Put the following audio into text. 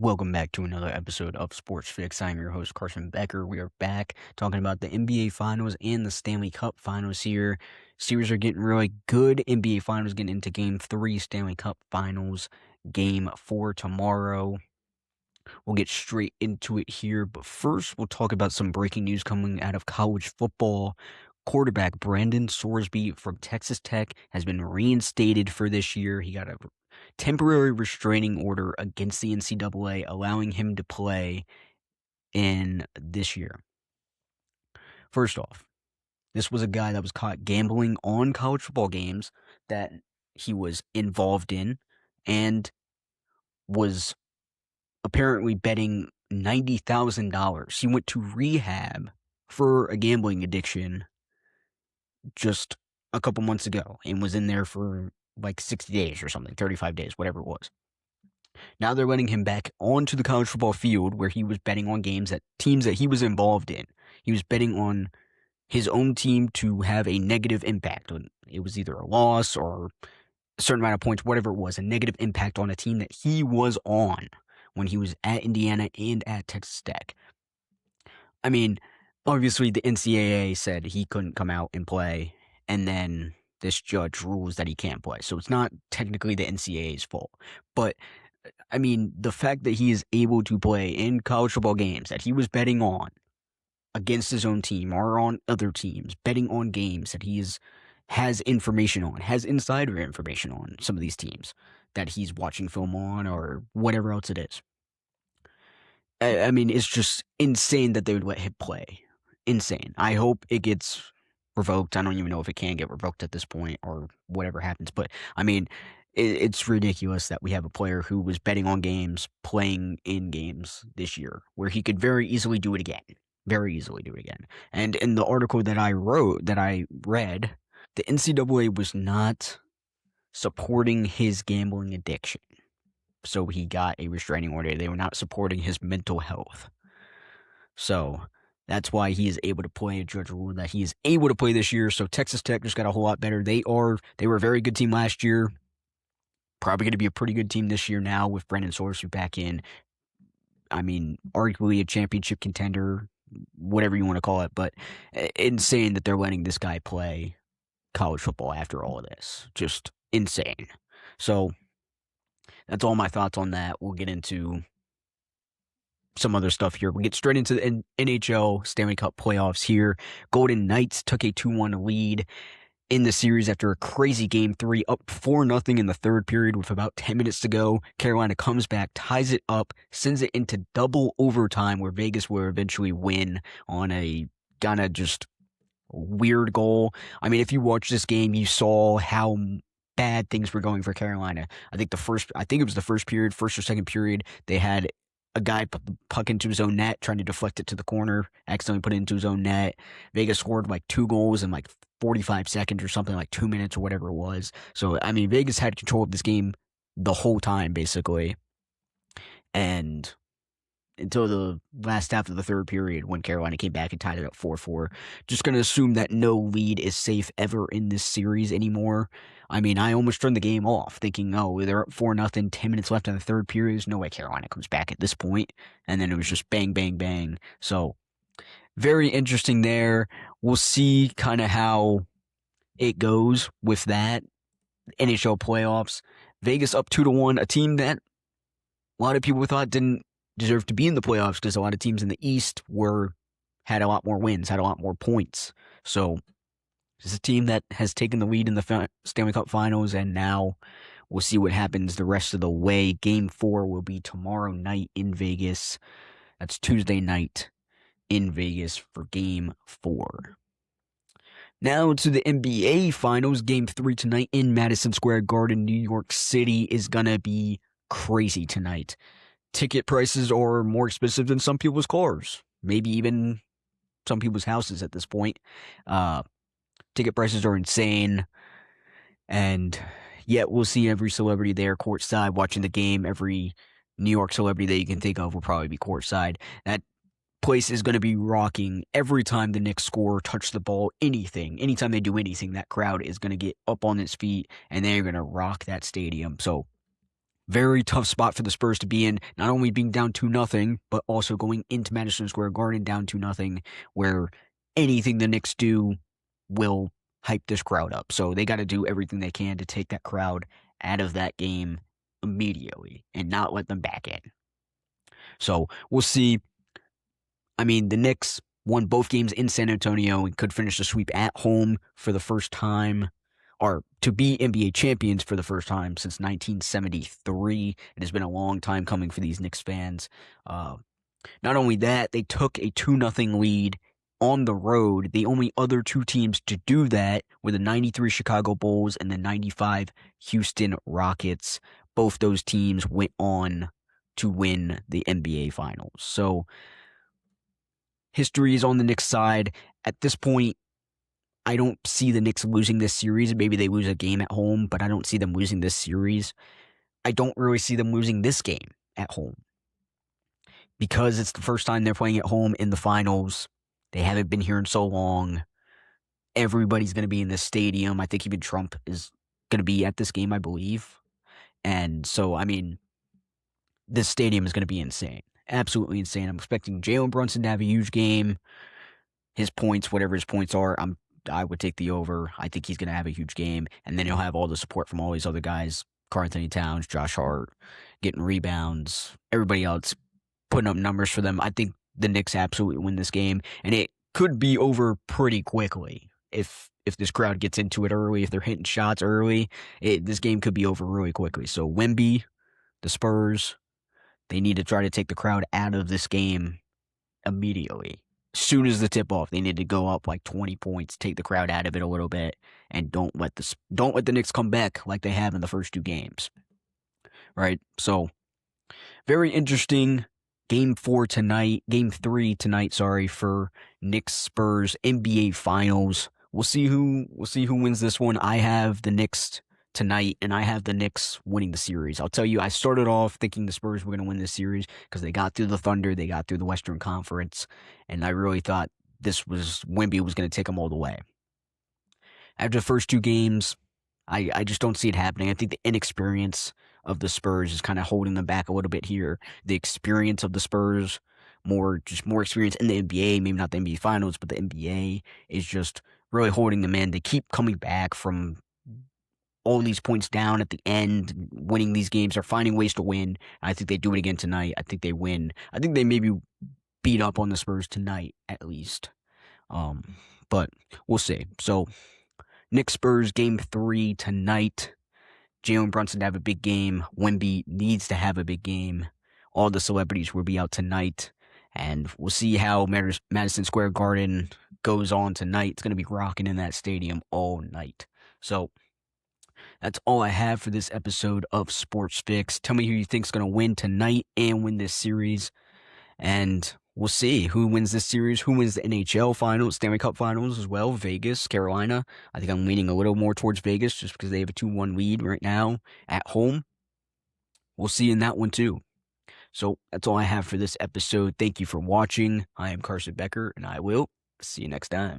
Welcome back to another episode of Sports-Fixx. I'm your host, Carson Becker. We are back talking about the NBA Finals and the Stanley Cup Finals here. Series are getting really good. NBA Finals getting into Game 3, Stanley Cup Finals, Game 4 tomorrow. We'll get straight into it here, but first we'll talk about some breaking news coming out of college football. Quarterback Brandon Sorsby from Texas Tech has been reinstated for this year. He got a temporary restraining order against the NCAA, allowing him to play in this year. First off, this was a guy that was caught gambling on college football games that he was involved in and was apparently betting $90,000. He went to rehab for a gambling addiction just a couple months ago and was in there for like 60 days or something, 35 days, whatever it was. Now they're letting him back onto the college football field where he was betting on teams that he was involved in. He was betting on his own team to have a negative impact. It was either a loss or a certain amount of points, whatever it was, a negative impact on a team that he was on when he was at Indiana and at Texas Tech. I mean, obviously the NCAA said he couldn't come out and play, and then this judge rules that he can't play. So it's not technically the NCAA's fault. But, I mean, the fact that he is able to play in college football games that he was betting on against his own team or on other teams, betting on games that has information on, has insider information on some of these teams that he's watching film on or whatever else it is. I mean, it's just insane that they would let him play. Insane. I hope it gets revoked. I don't even know if it can get revoked at this point or whatever happens. But, I mean, it's ridiculous that we have a player who was betting on games, playing in games this year, where he could very easily do it again. Very easily do it again. And in the article that I read, the NCAA was not supporting his gambling addiction. So he got a restraining order. They were not supporting his mental health. So that's why he is able to play. A judge ruled that he is able to play this year. So Texas Tech just got a whole lot better. They were a very good team last year. Probably going to be a pretty good team this year now with Brandon Sorsby back in. I mean, arguably a championship contender, whatever you want to call it. But insane that they're letting this guy play college football after all of this. Just insane. So that's all my thoughts on that. We'll get into some other stuff here. We'll get straight into the NHL Stanley Cup playoffs here. Golden Knights took a 2-1 lead in the series after a crazy Game 3, up 4-0 in the third period with about 10 minutes to go. Carolina comes back, ties it up, sends it into double overtime where Vegas will eventually win on a kind of just weird goal. I mean, if you watched this game, you saw how bad things were going for Carolina. I think it was the first period, first or second period, they had a guy put the puck into his own net, trying to deflect it to the corner, accidentally put it into his own net. Vegas scored like 2 goals in like 45 seconds or something, like 2 minutes or whatever it was. So, I mean, Vegas had control of this game the whole time, basically. And until the last half of the third period when Carolina came back and tied it up 4-4. Just going to assume that no lead is safe ever in this series anymore. I mean, I almost turned the game off thinking, oh, they're up 4-0, 10 minutes left in the third period. There's no way Carolina comes back at this point. And then it was just bang, bang, bang. So very interesting there. We'll see kind of how it goes with that. NHL playoffs. Vegas up 2-1, a team that a lot of people thought didn't deserve to be in the playoffs because a lot of teams in the East had a lot more wins, had a lot more points. So it's a team that has taken the lead in the Stanley Cup Finals, and now we'll see what happens the rest of the way. Game 4 will be tomorrow night in Vegas. That's Tuesday night in Vegas for Game 4. Now to the NBA Finals. Game 3 tonight in Madison Square Garden, New York City is going to be crazy tonight. Ticket prices are more expensive than some people's cars, maybe even some people's houses at this point. Ticket prices are insane, and yet we'll see every celebrity there courtside watching the game. Every New York celebrity that you can think of will probably be courtside. That place is going to be rocking every time the Knicks score, touch the ball, anything. Anytime they do anything, that crowd is going to get up on its feet, and they're going to rock that stadium. So Very tough spot for the Spurs to be in, not only being down 2-0, but also going into Madison Square Garden down 2-0, where anything the Knicks do will hype this crowd up. So they got to do everything they can to take that crowd out of that game immediately and not let them back in. So we'll see. I mean, the Knicks won both games in San Antonio and could finish the sweep at home for the first time, or to be NBA champions for the first time since 1973. It has been a long time coming for these Knicks fans. Not only that, they took a 2-0 lead on the road. The only other two teams to do that were the 93 Chicago Bulls and the 95 Houston Rockets. Both those teams went on to win the NBA Finals. So history is on the Knicks' side. At this point, I don't see the Knicks losing this series. Maybe they lose a game at home, but I don't see them losing this series. I don't really see them losing this game at home because it's the first time they're playing at home in the finals. They haven't been here in so long. Everybody's going to be in this stadium. I think even Trump is going to be at this game, I believe. And so, I mean, this stadium is going to be insane. Absolutely insane. I'm expecting Jalen Brunson to have a huge game. His points, whatever his points are, I would take the over. I think he's going to have a huge game. And then he'll have all the support from all these other guys. Karl-Anthony Towns, Josh Hart, getting rebounds. Everybody else putting up numbers for them. I think the Knicks absolutely win this game. And it could be over pretty quickly if this crowd gets into it early, if they're hitting shots early. This game could be over really quickly. So Wemby, the Spurs, they need to try to take the crowd out of this game immediately. As soon as the tip off, they need to go up like 20 points, take the crowd out of it a little bit, and don't let the Knicks come back like they have in the first two games. Right? So very interesting. Game 3 tonight, for Knicks Spurs NBA Finals. We'll see who wins this one. I have the Knicks tonight, and I have the Knicks winning the series. I'll tell you, I started off thinking the Spurs were going to win this series because they got through the Thunder, they got through the Western Conference, and I really thought Wemby was going to take them all the way. After the first two games, I just don't see it happening. I think the inexperience of the Spurs is kind of holding them back a little bit here. The experience of the Spurs, more experience in the NBA, maybe not the NBA Finals, but the NBA is just really holding them in. They keep coming back from all these points down at the end, winning these games, or finding ways to win. I think they do it again tonight. I think they win. I think they maybe beat up on the Spurs tonight, at least. But we'll see. So, Knicks Spurs game 3 tonight. Jalen Brunson to have a big game. Wemby needs to have a big game. All the celebrities will be out tonight. And we'll see how Madison Square Garden goes on tonight. It's going to be rocking in that stadium all night. So, that's all I have for this episode of Sports-Fixx. Tell me who you think is going to win tonight and win this series. And we'll see who wins this series, who wins the NHL Finals, Stanley Cup Finals as well. Vegas, Carolina. I think I'm leaning a little more towards Vegas just because they have a 2-1 lead right now at home. We'll see in that one too. So that's all I have for this episode. Thank you for watching. I am Carson Becker, and I will see you next time.